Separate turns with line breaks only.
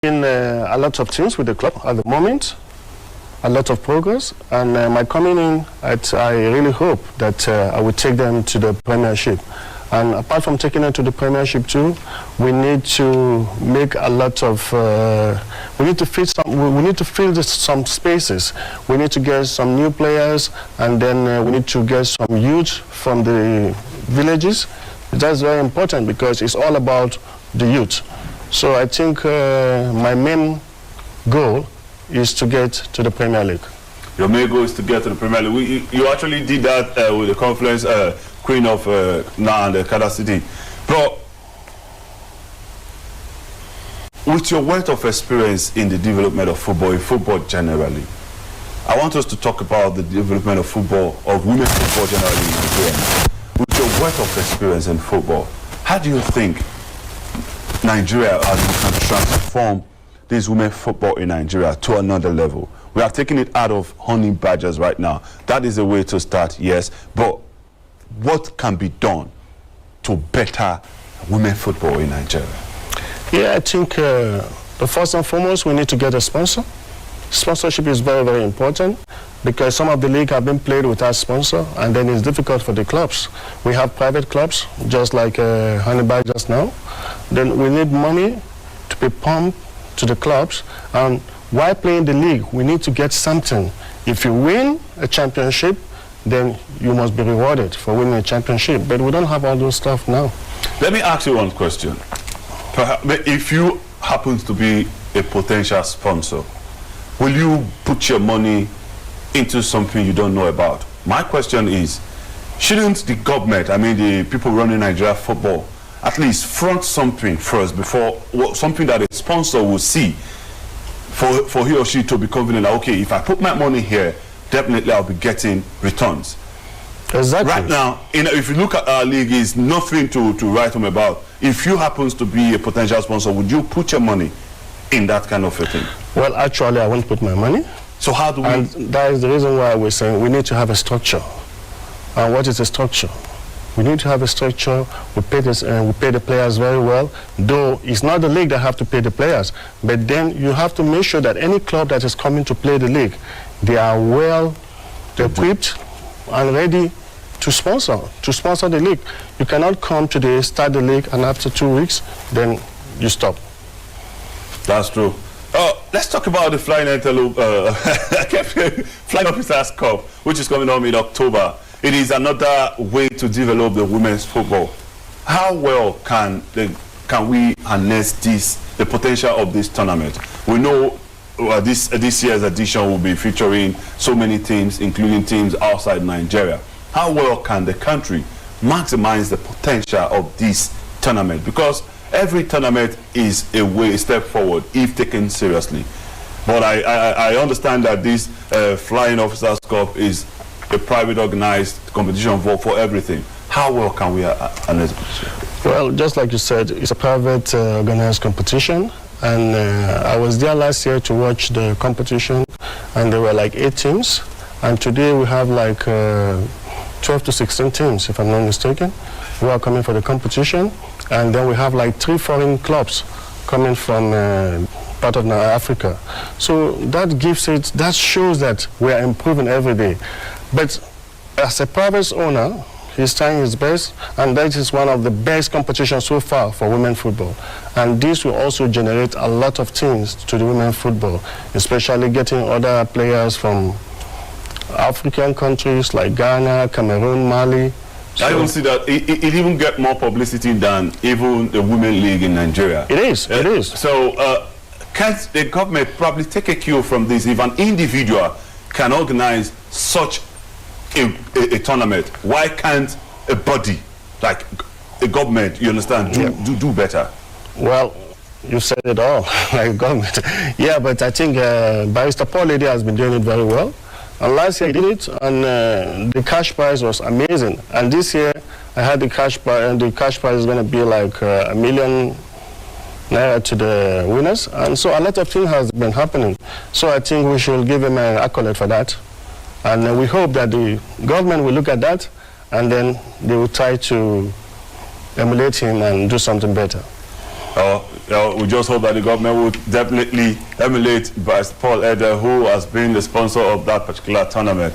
In a lot of things with the club at the moment, a lot of progress, and my coming in, I really hope that I will take them to the Premiership. And apart from taking them to the Premiership too, we need to make a lot of, we need to fill some spaces. We need to get some new players, and then we need to get some youth from the villages. That's very important because it's all about the youth. So I think my main goal is to get to the Premier League.
Your main goal is to get to the Premier League. You actually did that with the conference Queen of now and Kada City. Bro, with your wealth of experience in the development of football generally, I want us to talk about the development of football, of women's football generally in Nigeria. With your wealth of experience in football, how do you think Nigeria can transform this women's football in Nigeria to another level? We are taking it out of honey badgers right now. That is a way to start, yes. But what can be done to better women's football in Nigeria?
Yeah, I think the first and foremost, we need to get a sponsor. Sponsorship is very, very important because some of the league have been played without sponsor, and then it's difficult for the clubs. We have private clubs, just like Honeybag just now. Then we need money to be pumped to the clubs, and while playing the league, we need to get something. If you win a championship, then you must be rewarded for winning a championship. But we don't have all those stuff now.
Let me ask you one question. Perhaps if you happen to be a potential sponsor, will you put your money into something you don't know about? My question is, shouldn't the government, I mean the people running Nigeria football, at least front something first before, something that a sponsor will see for he or she to be confident that, okay, if I put my money here, definitely I'll be getting returns.
Exactly.
Right now, if you look at our league, is nothing to write home about. If you happens to be a potential sponsor, would you put your money in that kind of a thing?
Well, actually, I won't put my money.
So how do we...
And that is the reason why we're saying we need to have a structure. And what is a structure? We need to have a structure. We pay the players very well, though it's not the league that have to pay the players. But then you have to make sure that any club that is coming to play the league, they are well equipped and ready to sponsor the league. You cannot come today, start the league, and after 2 weeks, then you stop.
That's true. Let's talk about the Flying Antelope Flying Officers Cup, which is coming on in October. It is another way to develop the women's football. How well can we harness the potential of this tournament? We know this year's edition will be featuring so many teams, including teams outside Nigeria. How well can the country maximize the potential of this tournament? Because every tournament is a step forward if taken seriously. But I understand that this Flying Officers Cup is a private organized competition for everything. How well can we harness it?
Well, just like you said, it's a private organized competition. And I was there last year to watch the competition, and there were like 8 teams. And today we have like 12 to 16 teams, if I'm not mistaken, who are coming for the competition. And then we have like 3 foreign clubs coming from part of Africa. So that shows that we are improving every day. But as a private owner, he's trying his best, and that is one of the best competitions so far for women football. And this will also generate a lot of things to the women football, especially getting other players from African countries like Ghana, Cameroon, Mali. So
I don't see that it even get more publicity than even the Women League in Nigeria.
It is, it is.
So can't the government probably take a cue from this? If an individual can organize such a tournament, why can't a body like a government, you understand, do better? Well,
you said it all, like government. Yeah, but I think Barrister Paul Lady has been doing it very well. And last year he did it, and the cash prize was amazing. And this year I had the cash prize, and the cash prize is going to be like ₦1 million to the winners. And so a lot of things has been happening. So I think we should give him an accolade for that. And we hope that the government will look at that, and then they will try to emulate him and do something better.
we just hope that the government will definitely emulate Vice Paul Eder, who has been the sponsor of that particular tournament.